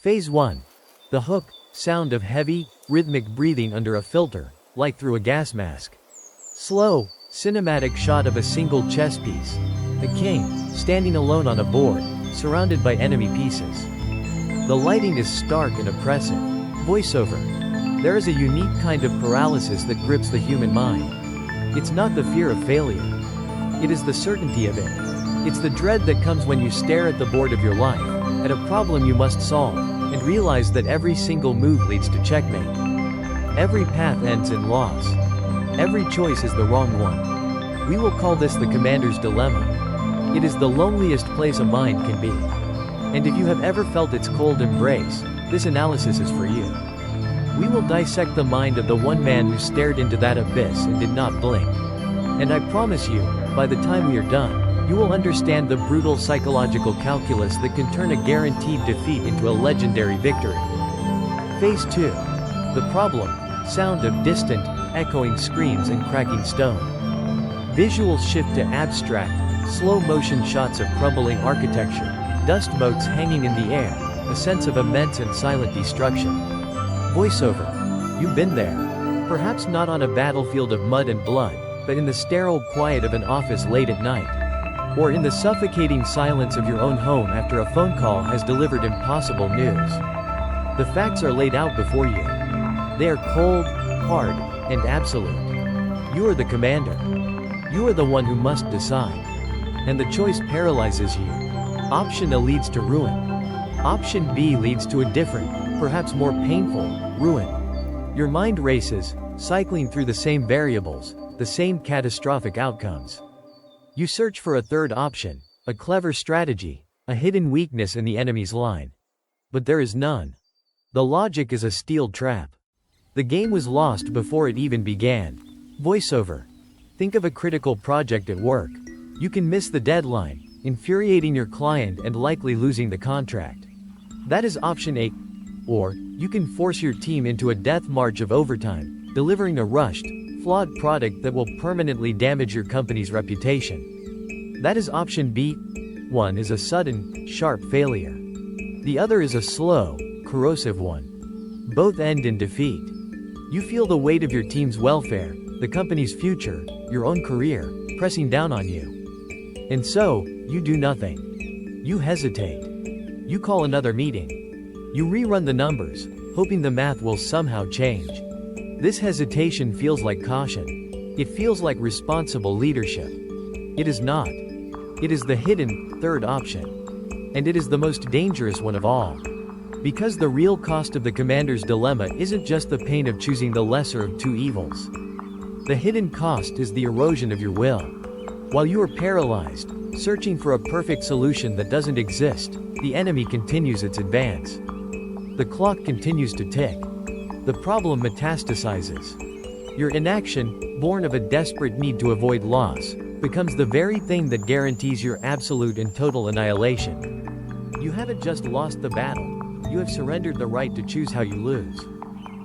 Phase 1. The hook, sound of heavy, rhythmic breathing under a filter, like through a gas mask. Slow, cinematic shot of a single chess piece. A king, standing alone on a board, surrounded by enemy pieces. The lighting is stark and oppressive. Voiceover. There is a unique kind of paralysis that grips the human mind. It's not the fear of failure. It is the certainty of it. It's the dread that comes when you stare at the board of your life, at a problem you must solve, and realize that every single move leads to checkmate. Every path ends in loss. Every choice is the wrong one. We will call this the Commander's Dilemma. It is the loneliest place a mind can be. And if you have ever felt its cold embrace, this analysis is for you. We will dissect the mind of the one man who stared into that abyss and did not blink. And I promise you, by the time we are done, you will understand the brutal psychological calculus that can turn a guaranteed defeat into a legendary victory. Phase 2. The problem, sound of distant, echoing screams and cracking stone. Visuals shift to abstract, slow-motion shots of crumbling architecture, dust motes hanging in the air, a sense of immense and silent destruction. Voiceover. You've been there. Perhaps not on a battlefield of mud and blood, but in the sterile quiet of an office late at night. Or in the suffocating silence of your own home after a phone call has delivered impossible news. The facts are laid out before you. They are cold, hard, and absolute. You are the commander. You are the one who must decide. And the choice paralyzes you. Option A leads to ruin. Option B leads to a different, perhaps more painful, ruin. Your mind races, cycling through the same variables, the same catastrophic outcomes. You search for a third option, a clever strategy, a hidden weakness in the enemy's line. But there is none. The logic is a steel trap. The game was lost before it even began. Voiceover. Think of a critical project at work. You can miss the deadline, infuriating your client and likely losing the contract. That is option A. Or, you can force your team into a death march of overtime, delivering a rushed, flawed product that will permanently damage your company's reputation. That is option B. One is a sudden, sharp failure. The other is a slow, corrosive one. Both end in defeat. You feel the weight of your team's welfare, the company's future, your own career, pressing down on you. And so, you do nothing. You hesitate. You call another meeting. You rerun the numbers, hoping the math will somehow change. This hesitation feels like caution. It feels like responsible leadership. It is not. It is the hidden, third option. And it is the most dangerous one of all. Because the real cost of the commander's dilemma isn't just the pain of choosing the lesser of two evils. The hidden cost is the erosion of your will. While you are paralyzed, searching for a perfect solution that doesn't exist, the enemy continues its advance. The clock continues to tick. The problem metastasizes. Your inaction, born of a desperate need to avoid loss, becomes the very thing that guarantees your absolute and total annihilation. You haven't just lost the battle, you have surrendered the right to choose how you lose.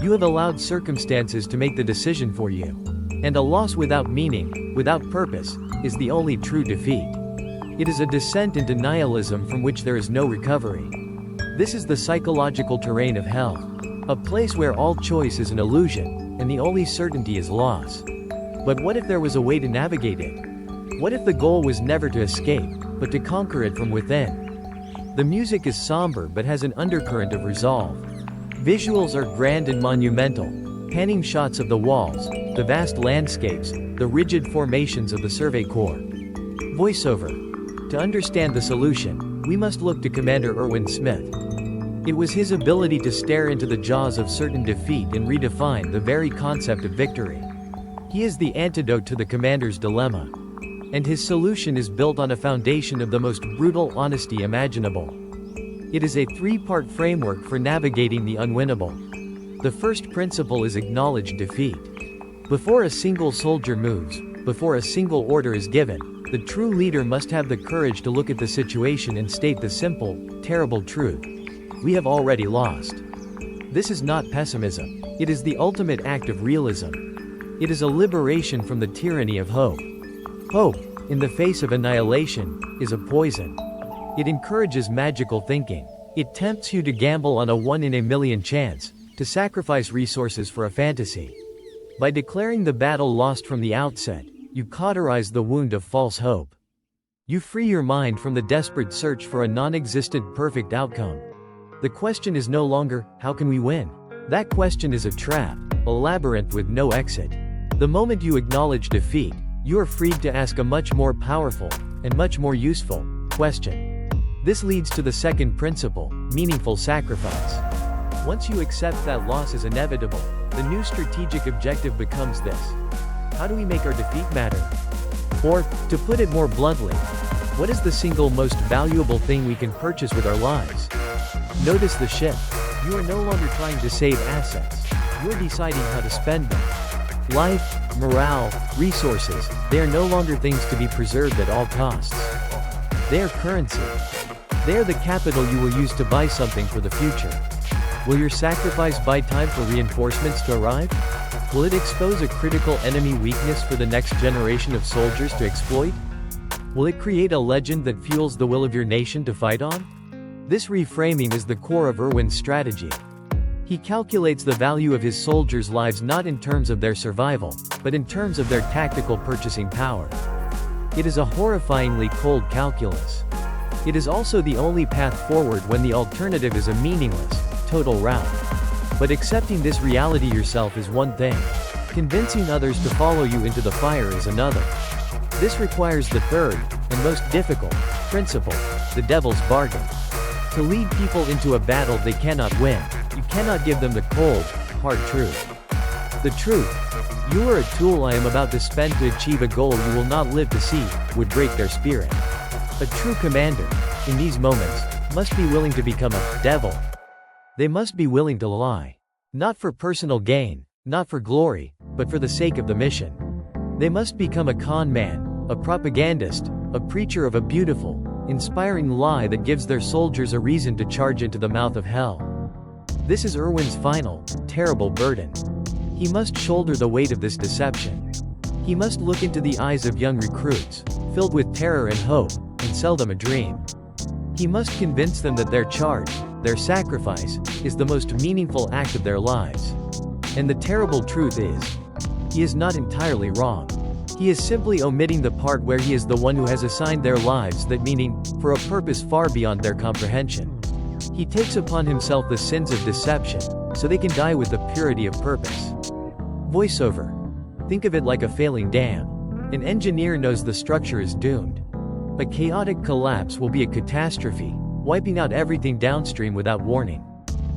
You have allowed circumstances to make the decision for you. And a loss without meaning, without purpose, is the only true defeat. It is a descent into nihilism from which there is no recovery. This is the psychological terrain of hell. A place where all choice is an illusion, and the only certainty is loss. But what if there was a way to navigate it? What if the goal was never to escape, but to conquer it from within? The music is somber but has an undercurrent of resolve. Visuals are grand and monumental, panning shots of the walls, the vast landscapes, the rigid formations of the Survey Corps. Voiceover. To understand the solution, we must look to Commander Erwin Smith. It was his ability to stare into the jaws of certain defeat and redefine the very concept of victory. He is the antidote to the commander's dilemma. And his solution is built on a foundation of the most brutal honesty imaginable. It is a three-part framework for navigating the unwinnable. The first principle is acknowledge defeat. Before a single soldier moves, before a single order is given, the true leader must have the courage to look at the situation and state the simple, terrible truth. We have already lost. This is not pessimism. It is the ultimate act of realism. It is a liberation from the tyranny of hope. Hope, in the face of annihilation, is a poison. It encourages magical thinking. It tempts you to gamble on a 1 in a million chance, to sacrifice resources for a fantasy. By declaring the battle lost from the outset, you cauterize the wound of false hope. You free your mind from the desperate search for a non-existent perfect outcome. The question is no longer, how can we win? That question is a trap, a labyrinth with no exit. The moment you acknowledge defeat, you are freed to ask a much more powerful, and much more useful, question. This leads to the second principle, meaningful sacrifice. Once you accept that loss is inevitable, the new strategic objective becomes this. How do we make our defeat matter? Or, to put it more bluntly, what is the single most valuable thing we can purchase with our lives? Notice the shift. You are no longer trying to save assets. You're deciding how to spend them. Life, morale, resources, they are no longer things to be preserved at all costs. They are currency. They are the capital you will use to buy something for the future. Will your sacrifice buy time for reinforcements to arrive? Will it expose a critical enemy weakness for the next generation of soldiers to exploit? Will it create a legend that fuels the will of your nation to fight on? This reframing is the core of Erwin's strategy. He calculates the value of his soldiers' lives not in terms of their survival, but in terms of their tactical purchasing power. It is a horrifyingly cold calculus. It is also the only path forward when the alternative is a meaningless, total rout. But accepting this reality yourself is one thing. Convincing others to follow you into the fire is another. This requires the third, and most difficult, principle, the devil's bargain. To lead people into a battle they cannot win, you cannot give them the cold, hard truth. The truth, you are a tool I am about to spend to achieve a goal you will not live to see, would break their spirit. A true commander, in these moments, must be willing to become a devil. They must be willing to lie. Not for personal gain, not for glory, but for the sake of the mission. They must become a con man, a propagandist, a preacher of a beautiful, inspiring lie that gives their soldiers a reason to charge into the mouth of hell. This is Erwin's final, terrible burden. He must shoulder the weight of this deception. He must look into the eyes of young recruits, filled with terror and hope, and sell them a dream. He must convince them that their charge, their sacrifice, is the most meaningful act of their lives. And the terrible truth is, he is not entirely wrong. He is simply omitting the part where he is the one who has assigned their lives that meaning, for a purpose far beyond their comprehension. He takes upon himself the sins of deception, so they can die with the purity of purpose. Voiceover. Think of it like a failing dam. An engineer knows the structure is doomed. A chaotic collapse will be a catastrophe, wiping out everything downstream without warning.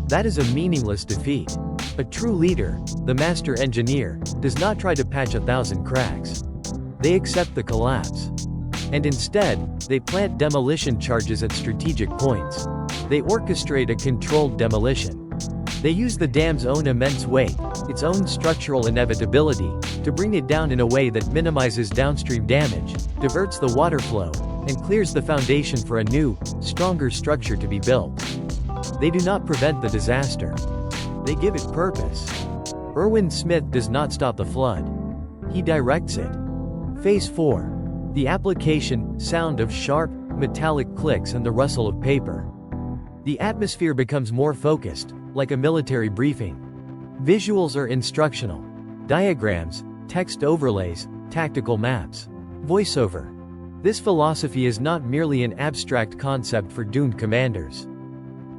That is a meaningless defeat. A true leader, the master engineer, does not try to patch 1,000 cracks. They accept the collapse. And instead, they plant demolition charges at strategic points. They orchestrate a controlled demolition. They use the dam's own immense weight, its own structural inevitability, to bring it down in a way that minimizes downstream damage, diverts the water flow, and clears the foundation for a new, stronger structure to be built. They do not prevent the disaster. They give it purpose. Erwin Smith does not stop the flood. He directs it. Phase 4. The application, sound of sharp, metallic clicks and the rustle of paper. The atmosphere becomes more focused, like a military briefing. Visuals are instructional. Diagrams, text overlays, tactical maps. Voiceover. This philosophy is not merely an abstract concept for doomed commanders.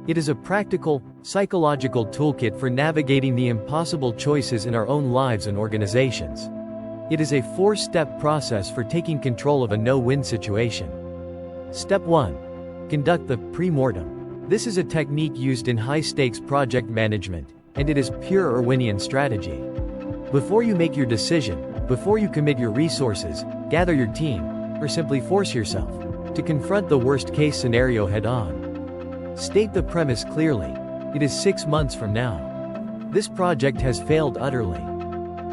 It is a practical, psychological toolkit for navigating the impossible choices in our own lives and organizations. It is a 4-step process for taking control of a no-win situation. Step 1. Conduct the pre-mortem. This is a technique used in high-stakes project management, and it is pure Erwinian strategy. Before you make your decision, before you commit your resources, gather your team, or simply force yourself to confront the worst-case scenario head-on. State the premise clearly. It is 6 months from now. This project has failed utterly.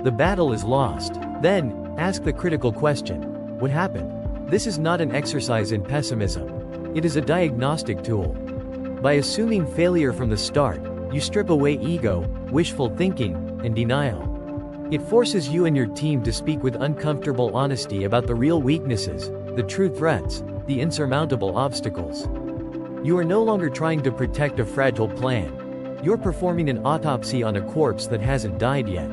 The battle is lost. Then, ask the critical question. What happened? This is not an exercise in pessimism. It is a diagnostic tool. By assuming failure from the start, you strip away ego, wishful thinking, and denial. It forces you and your team to speak with uncomfortable honesty about the real weaknesses, the true threats, the insurmountable obstacles. You are no longer trying to protect a fragile plan. You're performing an autopsy on a corpse that hasn't died yet.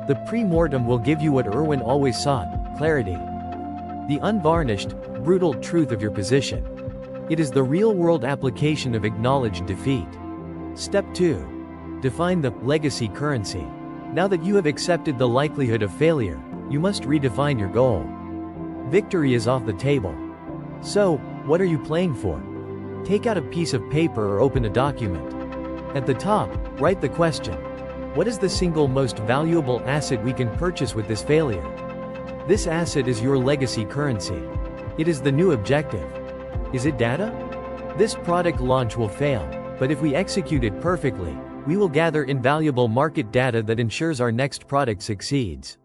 The pre-mortem will give you what Erwin always sought: clarity. The unvarnished, brutal truth of your position. It is the real-world application of acknowledged defeat. Step 2. Define the legacy currency. Now that you have accepted the likelihood of failure, you must redefine your goal. Victory is off the table. So, what are you playing for? Take out a piece of paper or open a document. At the top, write the question: what is the single most valuable asset we can purchase with this failure? This asset is your legacy currency. It is the new objective. Is it data? This product launch will fail, but if we execute it perfectly, we will gather invaluable market data that ensures our next product succeeds.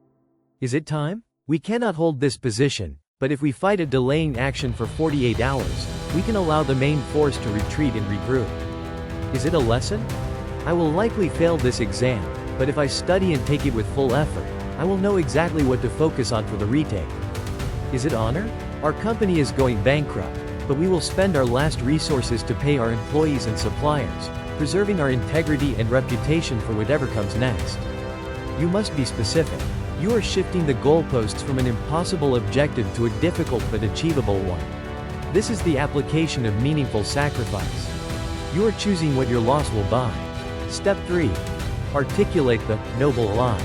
Is it time? We cannot hold this position, but if we fight a delaying action for 48 hours, we can allow the main force to retreat and regroup. Is it a lesson? I will likely fail this exam, but if I study and take it with full effort, I will know exactly what to focus on for the retake. Is it honor? Our company is going bankrupt, but we will spend our last resources to pay our employees and suppliers, preserving our integrity and reputation for whatever comes next. You must be specific. You are shifting the goalposts from an impossible objective to a difficult but achievable one. This is the application of meaningful sacrifice. You are choosing what your loss will buy. Step 3. Articulate the noble lie.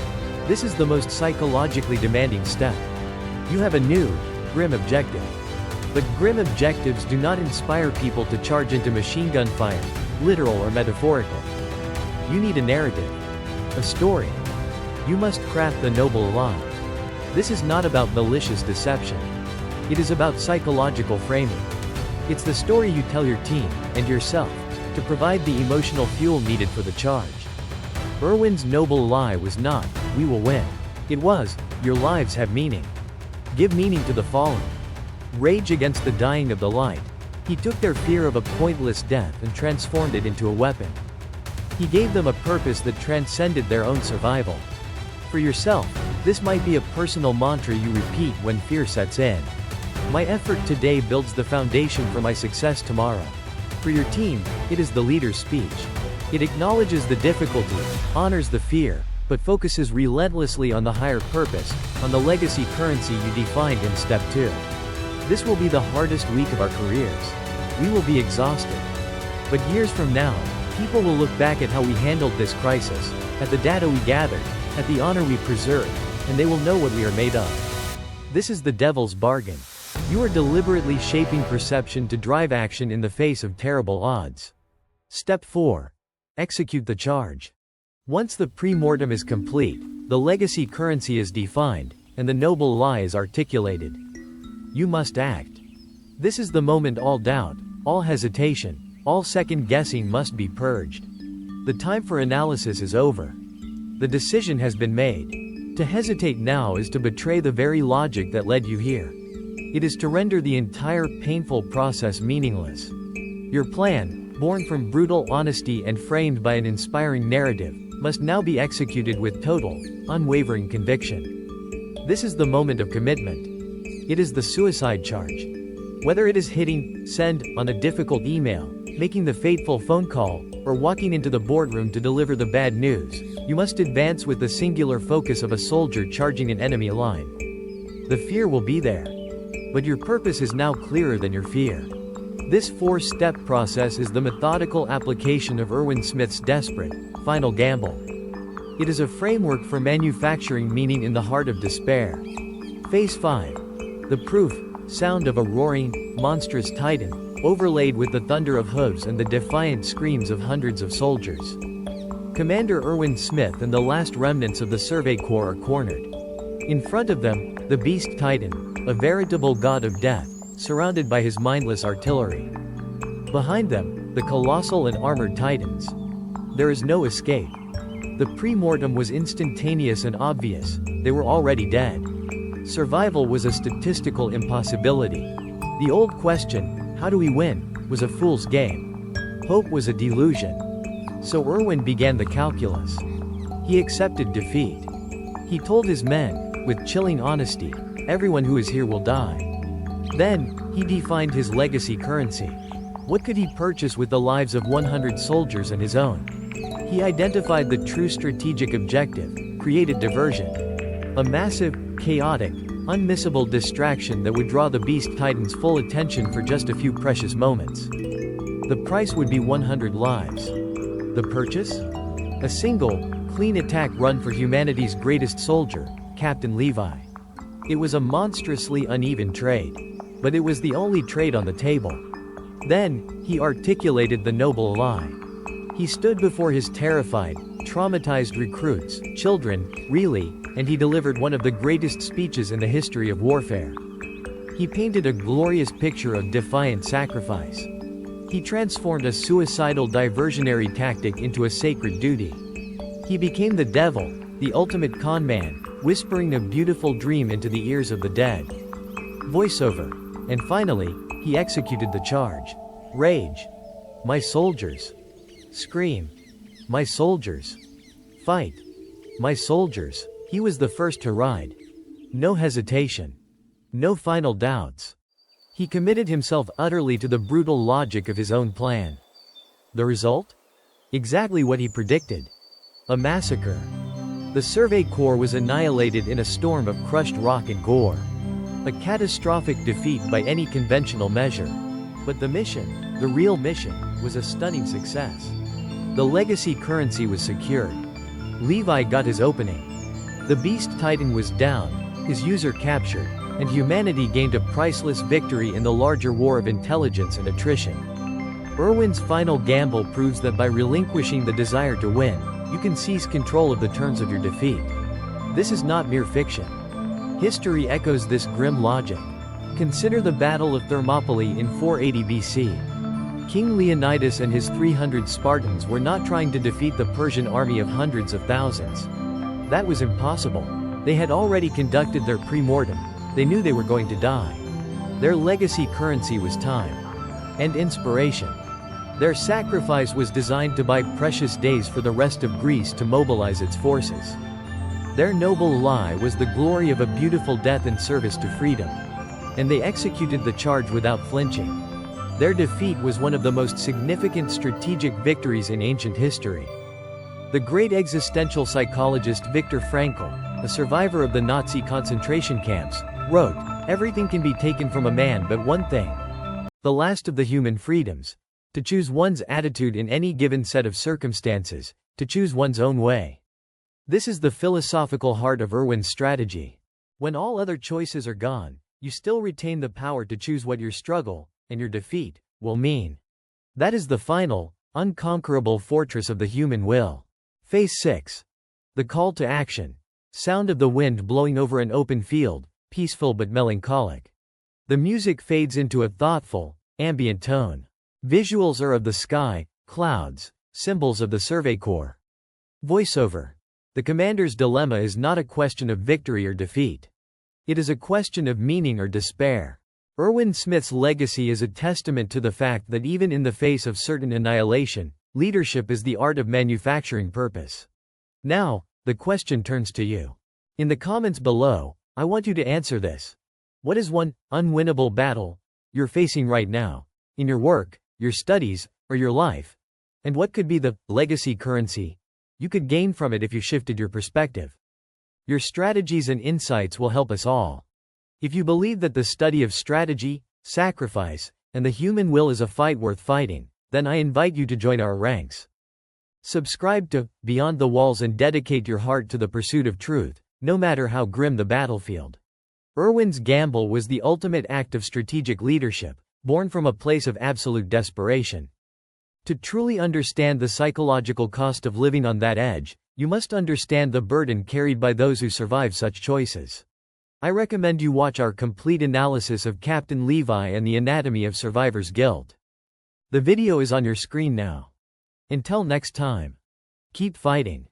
This is the most psychologically demanding step. You have a new, grim objective. But grim objectives do not inspire people to charge into machine gun fire, literal or metaphorical. You need a narrative. A story. You must craft the noble lie. This is not about malicious deception. It is about psychological framing. It's the story you tell your team, and yourself, to provide the emotional fuel needed for the charge. Erwin's noble lie was not, "We will win." It was, "Your lives have meaning." Give meaning to the fallen. Rage against the dying of the light. He took their fear of a pointless death and transformed it into a weapon. He gave them a purpose that transcended their own survival. For yourself, this might be a personal mantra you repeat when fear sets in. My effort today builds the foundation for my success tomorrow. For your team, it is the leader's speech. It acknowledges the difficulty, honors the fear, but focuses relentlessly on the higher purpose, on the legacy currency you defined in Step 2. This will be the hardest week of our careers. We will be exhausted. But years from now, people will look back at how we handled this crisis, at the data we gathered, at the honor we preserved, and they will know what we are made of. This is the devil's bargain. You are deliberately shaping perception to drive action in the face of terrible odds. Step 4. Execute the charge. Once the pre-mortem is complete, the legacy currency is defined, and the noble lie is articulated. You must act. This is the moment all doubt, all hesitation, all second-guessing must be purged. The time for analysis is over. The decision has been made. To hesitate now is to betray the very logic that led you here. It is to render the entire painful process meaningless. Your plan, born from brutal honesty and framed by an inspiring narrative, must now be executed with total, unwavering conviction. This is the moment of commitment. It is the suicide charge. Whether it is hitting send on a difficult email, making the fateful phone call, or walking into the boardroom to deliver the bad news, you must advance with the singular focus of a soldier charging an enemy line. The fear will be there. But your purpose is now clearer than your fear. This 4-step process is the methodical application of Erwin Smith's desperate, final gamble. It is a framework for manufacturing meaning in the heart of despair. Phase 5. The proof, sound of a roaring, monstrous titan, overlaid with the thunder of hooves and the defiant screams of hundreds of soldiers. Commander Erwin Smith and the last remnants of the Survey Corps are cornered. In front of them, the beast titan, a veritable god of death, surrounded by his mindless artillery. Behind them, the colossal and armored titans. There is no escape. The pre-mortem was instantaneous and obvious, they were already dead. Survival was a statistical impossibility. The old question, how do we win, was a fool's game. Hope was a delusion. So Erwin began the calculus. He accepted defeat. He told his men, with chilling honesty, everyone who is here will die. Then, he defined his legacy currency. What could he purchase with the lives of 100 soldiers and his own? He identified the true strategic objective: created diversion. A massive, chaotic, unmissable distraction that would draw the Beast Titan's full attention for just a few precious moments. The price would be 100 lives. The purchase? A single, clean attack run for humanity's greatest soldier, Captain Levi. It was a monstrously uneven trade. But it was the only trade on the table. Then, he articulated the noble lie. He stood before his terrified, traumatized recruits, children, really, and he delivered one of the greatest speeches in the history of warfare. He painted a glorious picture of defiant sacrifice. He transformed a suicidal diversionary tactic into a sacred duty. He became the devil, the ultimate con man, whispering a beautiful dream into the ears of the dead. Voiceover. And finally, he executed the charge. Rage. My soldiers. Scream. My soldiers. Fight. My soldiers. He was the first to ride. No hesitation. No final doubts. He committed himself utterly to the brutal logic of his own plan. The result? Exactly what he predicted. A massacre. The Survey Corps was annihilated in a storm of crushed rock and gore. A catastrophic defeat by any conventional measure. But the mission, the real mission, was a stunning success. The legacy currency was secured. Levi got his opening. The Beast Titan was down, his user captured, and humanity gained a priceless victory in the larger war of intelligence and attrition. Erwin's final gamble proves that by relinquishing the desire to win, you can seize control of the terms of your defeat. This is not mere fiction. History echoes this grim logic. Consider the Battle of Thermopylae in 480 BC. King Leonidas and his 300 Spartans were not trying to defeat the Persian army of hundreds of thousands. That was impossible. They had already conducted their pre-mortem. They knew they were going to die. Their legacy currency was time. And inspiration. Their sacrifice was designed to buy precious days for the rest of Greece to mobilize its forces. Their noble lie was the glory of a beautiful death in service to freedom. And they executed the charge without flinching. Their defeat was one of the most significant strategic victories in ancient history. The great existential psychologist Viktor Frankl, a survivor of the Nazi concentration camps, wrote, "Everything can be taken from a man but one thing. The last of the human freedoms. To choose one's attitude in any given set of circumstances, to choose one's own way." This is the philosophical heart of Erwin's strategy. When all other choices are gone, you still retain the power to choose what your struggle, and your defeat, will mean. That is the final, unconquerable fortress of the human will. Phase 6. The call to action. Sound of the wind blowing over an open field, peaceful but melancholic. The music fades into a thoughtful, ambient tone. Visuals are of the sky, clouds, symbols of the Survey Corps. Voiceover. The commander's dilemma is not a question of victory or defeat. It is a question of meaning or despair. Erwin Smith's legacy is a testament to the fact that even in the face of certain annihilation, leadership is the art of manufacturing purpose. Now, the question turns to you. In the comments below, I want you to answer this. What is one unwinnable battle you're facing right now, in your work, your studies, or your life? And what could be the legacy currency you could gain from it if you shifted your perspective? Your strategies and insights will help us all. If you believe that the study of strategy, sacrifice, and the human will is a fight worth fighting, then I invite you to join our ranks. Subscribe to Beyond the Walls and dedicate your heart to the pursuit of truth, no matter how grim the battlefield. Erwin's gamble was the ultimate act of strategic leadership, born from a place of absolute desperation. To truly understand the psychological cost of living on that edge, you must understand the burden carried by those who survive such choices. I recommend you watch our complete analysis of Captain Levi and the anatomy of survivor's guilt. The video is on your screen now. Until next time, keep fighting.